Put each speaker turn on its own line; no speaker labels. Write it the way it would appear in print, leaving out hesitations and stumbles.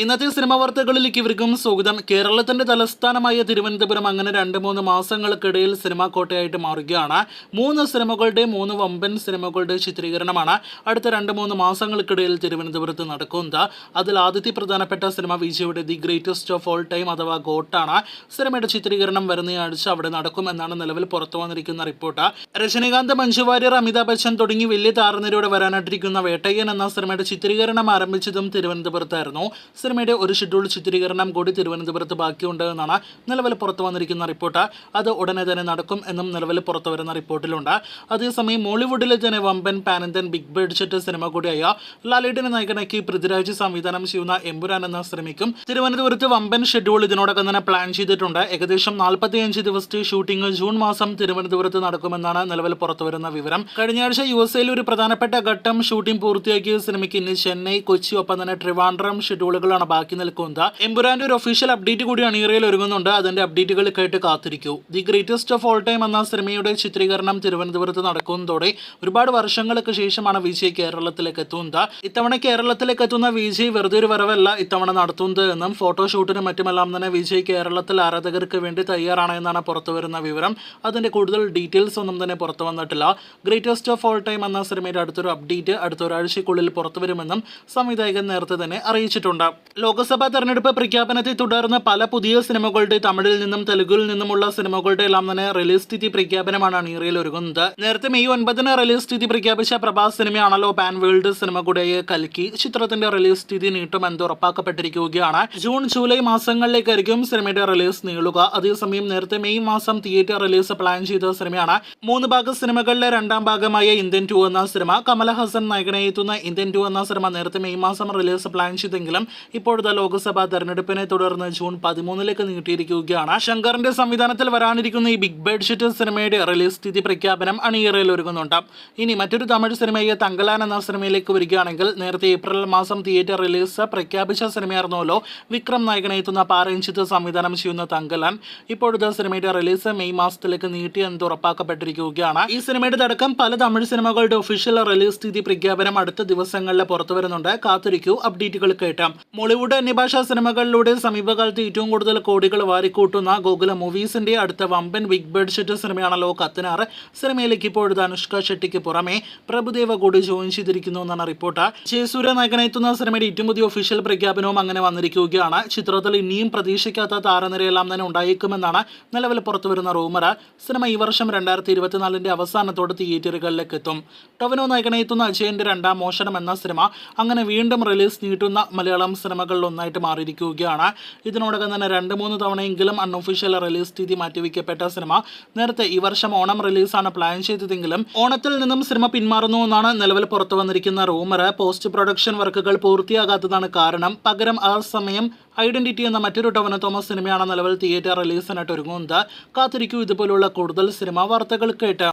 ഇന്നത്തെ സിനിമ വാർത്തകളിലേക്ക് ഇവർക്കും സ്വാഗതം. കേരളത്തിന്റെ തലസ്ഥാനമായ തിരുവനന്തപുരം അങ്ങനെ 2-3 മാസങ്ങൾക്കിടയിൽ സിനിമാ കോട്ടയായിട്ട് മാറുകയാണ്. 3 സിനിമകളുടെ 3 വമ്പൻ സിനിമകളുടെ ചിത്രീകരണമാണ് അടുത്ത 2-3 മാസങ്ങൾക്കിടയിൽ തിരുവനന്തപുരത്ത് നടക്കുന്നത്. അതിൽ ആദ്യത്തെ പ്രധാനപ്പെട്ട സിനിമ വിജയുടെ the greatest of all time അഥവാ ഗോട്ടാണ്. സിനിമയുടെ ചിത്രീകരണം വരുന്നയാഴ്ച അവിടെ നടക്കും എന്നാണ് നിലവിൽ പുറത്തു വന്നിരിക്കുന്ന റിപ്പോർട്ട്. രജനീകാന്ത്, മഞ്ജു വാര്യർ, അമിതാഭ് ബച്ചൻ തുടങ്ങി വലിയ താരനിരയോടെ വരാനായിട്ടിരിക്കുന്ന വേട്ടയ്യൻ എന്ന സിനിമയുടെ ചിത്രീകരണം ആരംഭിച്ചതും തിരുവനന്തപുരത്തായിരുന്നു. സിനിമയുടെ ഒരു ഷെഡ്യൂൾ ചിത്രീകരണം കൂടി തിരുവനന്തപുരത്ത് ബാക്കിയുണ്ട് എന്നാണ് നിലവിൽ പുറത്തു വന്നിരിക്കുന്ന റിപ്പോർട്ട്. അത് ഉടനെ തന്നെ നടക്കും എന്നും നിലവിൽ പുറത്തു വരുന്ന റിപ്പോർട്ടിലുണ്ട്. അതേസമയം മോളിവുഡിലെ തന്നെ വമ്പൻ പാനന്തൻ ബിഗ് ബഡ്ജറ്റ് സിനിമ കൂടിയായ ലാലേട്ടനെ നായകനാക്കി പൃഥ്വിരാജ് സംവിധാനം ചെയ്യുന്ന എമ്പുരാൻ എന്ന സിനിമയ്ക്കും തിരുവനന്തപുരത്ത് വമ്പൻ ഷെഡ്യൂൾ ഇതിനോടകം തന്നെ പ്ലാൻ ചെയ്തിട്ടുണ്ട്. ഏകദേശം 45 ദിവസത്തെ ഷൂട്ടിംഗ് ജൂൺ മാസം തിരുവനന്തപുരത്ത് നടക്കുമെന്നാണ് നിലവിൽ പുറത്തുവരുന്ന വിവരം. കഴിഞ്ഞയാഴ്ച USA ഒരു പ്രധാനപ്പെട്ട ഘട്ടം ഷൂട്ടിംഗ് പൂർത്തിയാക്കിയ സിനിമയ്ക്ക് ഇന്ന് ചെന്നൈ, കൊച്ചി ഒപ്പം തന്നെ ട്രിവാൻഡ്രം ഷെഡ്യൂളുകളാണ് ബാക്കി നിൽക്കുന്നത്. എമ്പുരാന്റെ ഒരു ഒഫീഷ്യൽ അപ്ഡേറ്റ് കൂടി അണിയറയിൽ ഒരുങ്ങുന്നുണ്ട്. അതിന്റെ അപ്ഡേറ്റുകൾ കേട്ട് കാത്തിരിക്കൂ. The greatest of all time എന്ന സിനിമയുടെ ചിത്രീകരണം തിരുവനന്തപുരത്ത് നടക്കുന്നതോടെ ഒരുപാട് വർഷങ്ങൾക്ക് ശേഷമാണ് വിജയ് കേരളത്തിലേക്ക് എത്തുന്നത്. ഇത്തവണ കേരളത്തിലേക്ക് എത്തുന്ന വിജയ് വെറുതെ ഒരു വരവല്ല ഇത്തവണ നടത്തുന്നത് എന്നും ഫോട്ടോഷൂട്ടിനും മറ്റുമെല്ലാം തന്നെ വിജയ് കേരളത്തിൽ ആരാധകർക്ക് വേണ്ടി തയ്യാറാണ് എന്നാണ് പുറത്തുവരുന്ന വിവരം. അതിന്റെ കൂടുതൽ ഡീറ്റെയിൽസ് ഒന്നും തന്നെ പുറത്തു വന്നിട്ടില്ല. ഗ്രേറ്റസ്റ്റ് ഓഫ് ഓൾ ടൈം എന്ന സിനിമയുടെ അടുത്തൊരു അപ്ഡേറ്റ് അടുത്ത ഒരാഴ്ചയ്ക്കുള്ളിൽ പുറത്തുവരുമെന്നും സംവിധായകൻ നേരത്തെ തന്നെ അറിയിച്ചിട്ടുണ്ട്. ലോക്സഭാ തെരഞ്ഞെടുപ്പ് പ്രഖ്യാപനത്തെ തുടർന്ന് പല പുതിയ സിനിമകളുടെ തമിഴിൽ നിന്നും തെലുഗുവിൽ നിന്നുമുള്ള സിനിമകളുടെ എല്ലാം തന്നെ റിലീസ് തീയതി പ്രഖ്യാപനമാണ് അണിയറയിൽ ഒരുങ്ങുന്നത്. നേരത്തെ മെയ് 9 റിലീസ് തീയതി പ്രഖ്യാപിച്ച പ്രഭാസ് സിനിമയാണല്ലോ പാൻ വേൾഡ് സിനിമ കൂടിയായ കൽക്കി. ചിത്രത്തിന്റെ റിലീസ് തീയതി നീട്ടുമെന്ന് ഉറപ്പാക്കപ്പെട്ടിരിക്കുകയാണ്. ജൂൺ, ജൂലൈ മാസങ്ങളിലേക്കായിരിക്കും സിനിമയുടെ റിലീസ് നീളുക. അതേസമയം നേരത്തെ മെയ് മാസം തിയേറ്റർ റിലീസ് പ്ലാൻ ചെയ്ത സിനിമയാണ് 3 ഭാഗ സിനിമകളിലെ 2ാം ഭാഗമായ ഇന്ത്യൻ 2 എന്ന സിനിമ. കമലഹാസൻ നായകനായി എത്തുന്ന ഇന്ത്യൻ 2 എന്ന സിനിമ നേരത്തെ മെയ് മാസം റിലീസ് പ്ലാൻ ചെയ്തെങ്കിലും ഇപ്പോഴത്തെ ലോക്സഭാ തെരഞ്ഞെടുപ്പിനെ തുടർന്ന് ജൂൺ 13 നീട്ടിയിരിക്കുകയാണ്. ശങ്കറിന്റെ സംവിധാനത്തിൽ വരാനിരിക്കുന്ന ഈ ബിഗ് ബഡ്ജറ്റ് സിനിമയുടെ റിലീസ് തീയതി പ്രഖ്യാപനം അണിയറയിൽ ഒരുങ്ങുന്നുണ്ട്. ഇനി മറ്റൊരു തമിഴ് സിനിമയായ തങ്കലാൻ എന്ന സിനിമയിലേക്ക് വരികയാണെങ്കിൽ നേരത്തെ ഏപ്രിൽ മാസം തിയേറ്റർ റിലീസ് പ്രഖ്യാപിച്ച സിനിമയായിരുന്നല്ലോ വിക്രം നായകനായി എത്തുന്ന പാരഞ്ചിത്ത് സംവിധാനം ചെയ്യുന്ന തങ്കലാൻ. ഇപ്പോഴത്തെ സിനിമയുടെ റിലീസ് മെയ് മാസത്തിലേക്ക് നീട്ടിയെന്ന് ഉറപ്പാക്കപ്പെട്ടിരിക്കുകയാണ്. ഈ സിനിമയുടെ അടക്കം പല തമിഴ് സിനിമകളുടെ ഒഫീഷ്യൽ റിലീസ് തീയതി പ്രഖ്യാപനം അടുത്ത ദിവസങ്ങളിൽ പുറത്തു വരുന്നുണ്ട്. കാത്തിരിക്കൂ, അപ്ഡേറ്റുകൾ കേട്ടാം. മോളിവുഡ് അന്യഭാഷാ സിനിമകളിലൂടെ സമീപകാലത്ത് ഏറ്റവും കൂടുതൽ കോടികൾ വാരിക്കൂട്ടുന്ന ഗോകുല മൂവീസിന്റെ അടുത്ത വമ്പൻ ബിഗ് ബഡ്ജറ്റ് സിനിമയാണല്ലോ കത്തനാർ. സിനിമയിലേക്ക് ഇപ്പോഴത്തെ അനുഷ്ക ഷെട്ടിക്ക് പുറമെ പ്രഭുദേവ കൂടി ജോയിൻ ചെയ്തിരിക്കുന്നു എന്നാണ് റിപ്പോർട്ട്. ജയസൂര്യ നായകനെത്തുന്ന സിനിമയുടെ ഏറ്റവും പുതിയ ഒഫീഷ്യൽ പ്രഖ്യാപനവും അങ്ങനെ വന്നിരിക്കുകയാണ്. ചിത്രത്തിൽ ഇനിയും പ്രതീക്ഷിക്കാത്ത താരനിരയെല്ലാം തന്നെ ഉണ്ടായേക്കുമെന്നാണ് നിലവിൽ പുറത്തുവരുന്ന റൂമർ. സിനിമ ഈ വർഷം 2024 അവസാനത്തോടെ തിയേറ്ററുകളിലേക്ക് എത്തും. ടൊവിനോ നായകനെത്തുന്ന അജയന്റെ 2ാം മോഷണം എന്ന സിനിമ അങ്ങനെ വീണ്ടും റിലീസ് നീട്ടുന്ന മലയാളം സിനിമകളിൽ ഒന്നായിട്ട് മാറിയിരിക്കുകയാണ്. ഇതിനോടകം തന്നെ 2-3 തവണയെങ്കിലും അൺഒഫീഷ്യൽ റിലീസ് തീയതി മാറ്റിവെക്കപ്പെട്ട സിനിമ നേരത്തെ ഈ വർഷം ഓണം റിലീസാണ് പ്ലാൻ ചെയ്തതെങ്കിലും ഓണത്തിൽ നിന്നും സിനിമ പിന്മാറുന്നു എന്നാണ് നിലവിൽ പുറത്തു വന്നിരിക്കുന്ന റൂമർ. പോസ്റ്റ് പ്രൊഡക്ഷൻ വർക്കുകൾ പൂർത്തിയാകാത്തതാണ് കാരണം. പകരം ആ സമയം ഐഡന്റിറ്റി എന്ന മറ്റൊരു ടൊവിനോ തോമസ് സിനിമയാണ് നിലവിൽ തിയേറ്റർ റിലീസിനായിട്ട് ഒരുങ്ങുന്നത്. കാത്തിരിക്കൂ ഇതുപോലുള്ള കൂടുതൽ സിനിമാ വാർത്തകൾ കേട്ട്.